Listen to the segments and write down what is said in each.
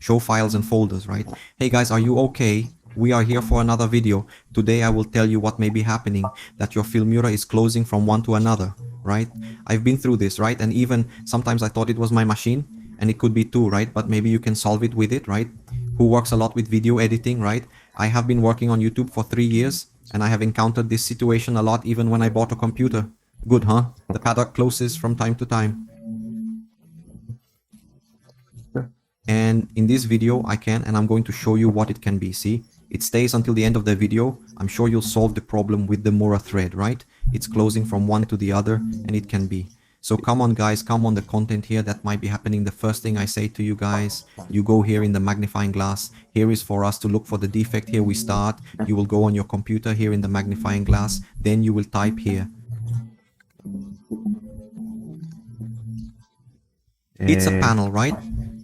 show files and folders, right? Hey guys, are you okay? We are here for another video. Today I will tell you what may be happening, that your Filmora is closing from one to another, right? I've been through this, right? And even sometimes I thought it was my machine, and it could be too, right? But maybe you can solve it with it, right? Who works a lot with video editing, right? I have been working on YouTube for 3 years, and I have encountered this situation a lot even when I bought a computer. Good, huh? The paddock closes from time to time. And in this video and I'm going to show you what it can be. See, it stays until the end of the video. I'm sure you'll solve the problem with the Mora thread, right? It's closing from one to the other, and it can be. So come on guys, come on the content here that might be happening. The first thing I say to you guys, you go here in the magnifying glass. Here is for us to look for the defect. Here we start. You will go on your computer here in the magnifying glass. Then you will type here. It's a panel, right?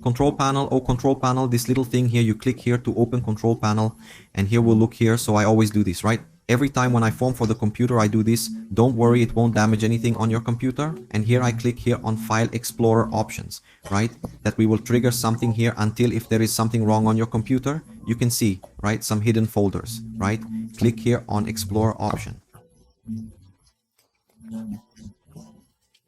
Control panel, control panel, this little thing here, you click here to open control panel, and here we'll look here. So I always do this, right? Every time when I form for the computer, I do this. Don't worry, it won't damage anything on your computer. And here I click here on File Explorer Options, right? That we will trigger something here until if there is something wrong on your computer, you can see, right? Some hidden folders, right? Click here on Explorer Option.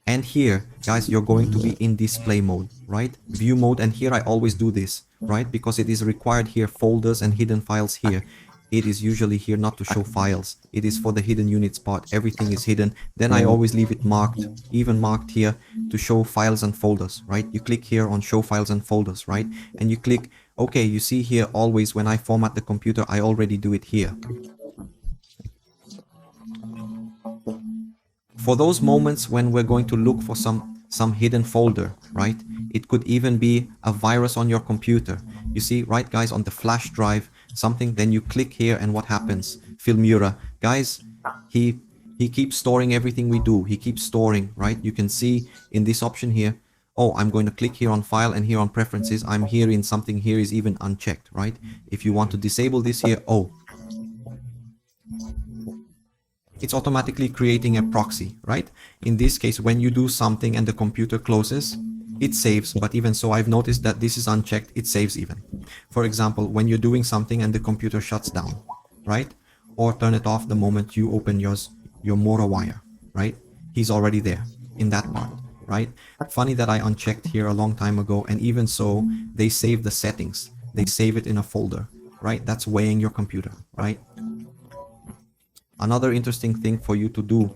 And here, guys, you're going to be in display mode, right? View mode, and here I always do this, right? Because it is required here, folders and hidden files here. It is usually here not to show files. It is for the hidden units part. Everything is hidden. Then I always leave it marked, even marked here to show files and folders, right? You click here on show files and folders, right? And you click, okay, you see here always when I format the computer, I already do it here. For those moments when we're going to look for some hidden folder, right? It could even be a virus on your computer. You see, right guys, on the flash drive, something, then you click here and what happens? Filmora. Guys, he keeps storing everything we do. He keeps storing, right? You can see in this option here, oh, I'm going to click here on file and here on preferences. I'm here in something here is even unchecked, right? If you want to disable this here, oh, it's automatically creating a proxy, right? In this case, when you do something and the computer closes, it saves. But even so, I've noticed that this is unchecked, it saves even. For example, when you're doing something and the computer shuts down, right? Or turn it off the moment you open your Mora wire, right? He's already there in that part, right? Funny that I unchecked here a long time ago, and even so, they save the settings. They save it in a folder, right? That's weighing your computer, right? Another interesting thing for you to do,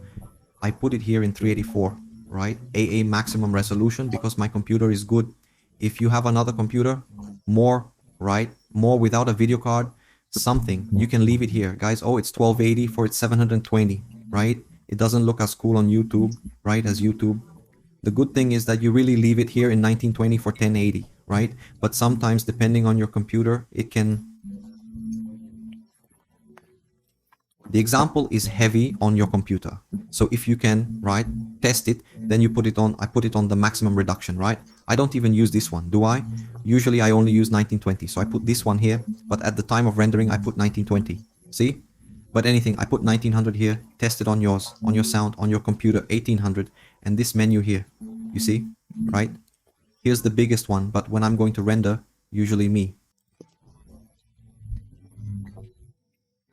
I put it here in 384, right? AA maximum resolution, because my computer is good. If you have another computer, more, right? More without a video card, something, you can leave it here. Guys, oh, it's 1280 for it's 720, right? It doesn't look as cool on YouTube, right, as YouTube. The good thing is that you really leave it here in 1920 for 1080, right? But sometimes, depending on your computer, it can... The example is heavy on your computer. So if you can, right, test it, then you put it on, I put it on the maximum reduction, right? I don't even use this one, do I? Usually I only use 1920. So I put this one here, but at the time of rendering, I put 1920. See? But anything, I put 1900 here, test it on yours, on your sound, on your computer, 1800. And this menu here, you see, right? Here's the biggest one, but when I'm going to render, usually me.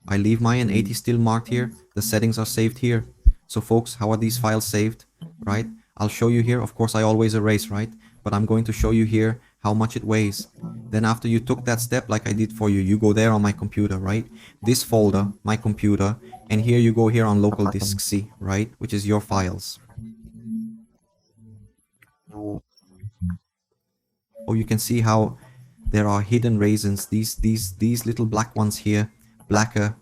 I leave my N80 still marked here. The settings are saved here. So folks, how are these files saved, right? I'll show you here. Of course, I always erase, right? But I'm going to show you here how much it weighs. Then after you took that step, like I did for you, you go there on my computer, right? This folder, my computer, and here you go here on local disk C, right? Which is your files. Oh, you can see how there are hidden raisins. These little black ones here. Blacker.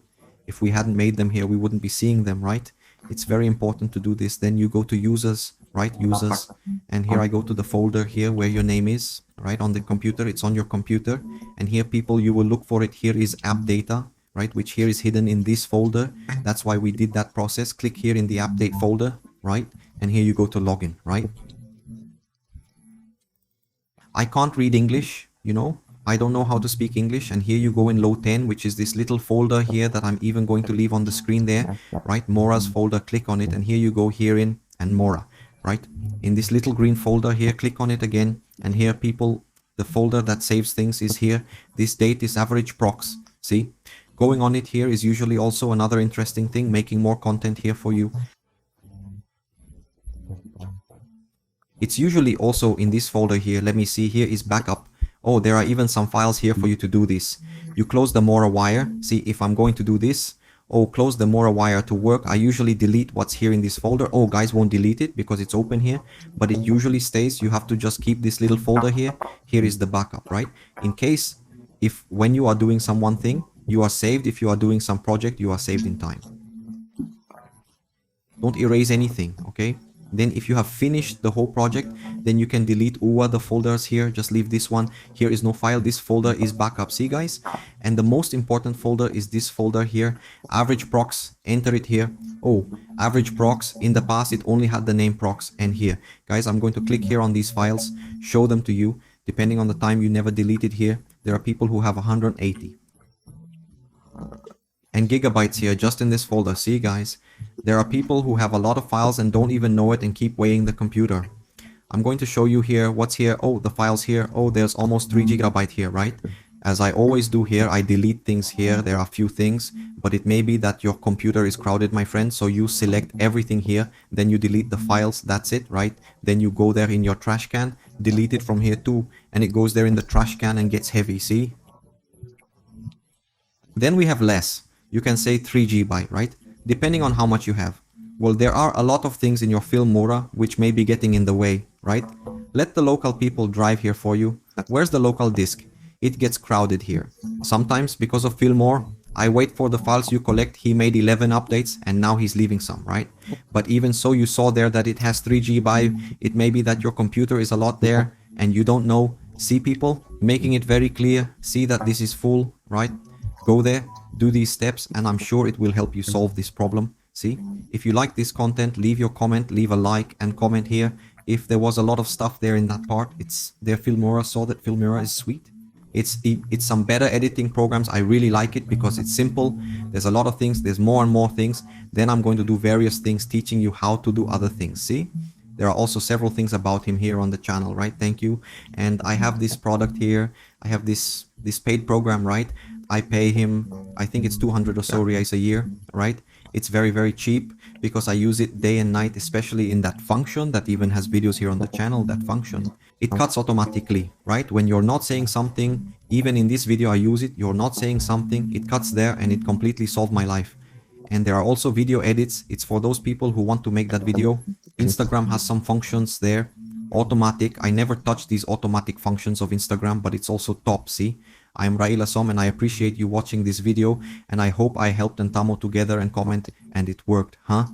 If we hadn't made them here, we wouldn't be seeing them, right? It's very important to do this. Then you go to users, right? Users. And here I go to the folder here where your name is, right? On the computer, it's on your computer. And here, people, you will look for it. Here is app data, right? Which here is hidden in this folder. That's why we did that process. Click here in the app date folder, right? And here you go to login, right? I can't read English, you know? I don't know how to speak English, and here you go in low 10, which is this little folder here that I'm even going to leave on the screen there, right? Mora's folder, click on it, and here you go here in, and Mora, right? In this little green folder here, click on it again, and here, people, The folder that saves things is here. This date is average procs. See? Going on it here is usually also another interesting thing, making more content here for you. It's usually also in this folder here. Let me see, here is backup. Oh, there are even some files here for you to do this. You close the Mora wire. See, if I'm going to do this, oh, close the Mora wire to work. I usually delete what's here in this folder. Oh, guys won't delete it because it's open here, but it usually stays. You have to just keep this little folder here. Here is the backup, right? In case, if when you are doing some one thing, you are saved. If you are doing some project, you are saved in time. Don't erase anything, okay? Then if you have finished the whole project, then you can delete all the folders here. Just leave this one. Here is no file. This folder is backup. See, guys? And the most important folder is this folder here. Average procs. Enter it here. Oh, average procs. In the past, it only had the name procs. And here, guys, I'm going to click here on these files. Show them to you. Depending on the time, you never delete it here. There are people who have 180. And gigabytes here just in this folder. See, guys, there are people who have a lot of files and don't even know it and keep weighing the computer. I'm going to show you here what's here. Oh, the files here. Oh, there's almost 3 GB here, right? As I always do here, I delete things here. There are a few things, but it may be that your computer is crowded, my friend. So you select everything here, then you delete the files. That's it, right? Then you go there in your trash can, delete it from here too, and it goes there in the trash can and gets heavy. See? Then we have less. You can say 3 GB, right? Depending on how much you have. Well, there are a lot of things in your Filmora which may be getting in the way, right? Let the local people drive here for you. Where's the local disk? It gets crowded here. Sometimes, because of Filmora, I wait for the files you collect. He made 11 updates and now he's leaving some, right? But even so, you saw there that it has 3 GB. It may be that your computer is a lot there and you don't know. See, people, making it very clear. See that this is full, right? Go there, do these steps, and I'm sure it will help you solve this problem. See, if you like this content, leave your comment, leave a like and comment here. If there was a lot of stuff there in that part, it's there. Filmora saw that Filmora is sweet. It's some better editing programs. I really like it because it's simple. There's a lot of things. There's more and more things. Then I'm going to do various things, teaching you how to do other things. See? There are also several things about him here on the channel, right? Thank you. And I have this product here. I have this paid program, right? I pay him, I think it's 200 or so reais a year, right? It's very, very cheap because I use it day and night, especially in that function that even has videos here on the channel, that function. It cuts automatically, right? When you're not saying something, even in this video I use it, you're not saying something, it cuts there and it completely solved my life. And there are also video edits. It's for those people who want to make that video. Instagram has some functions there. Automatic. I never touch these automatic functions of Instagram, but it's also top, see? I'm Rail Asom and I appreciate you watching this video and I hope I helped and Tamo together and comment and it worked, huh?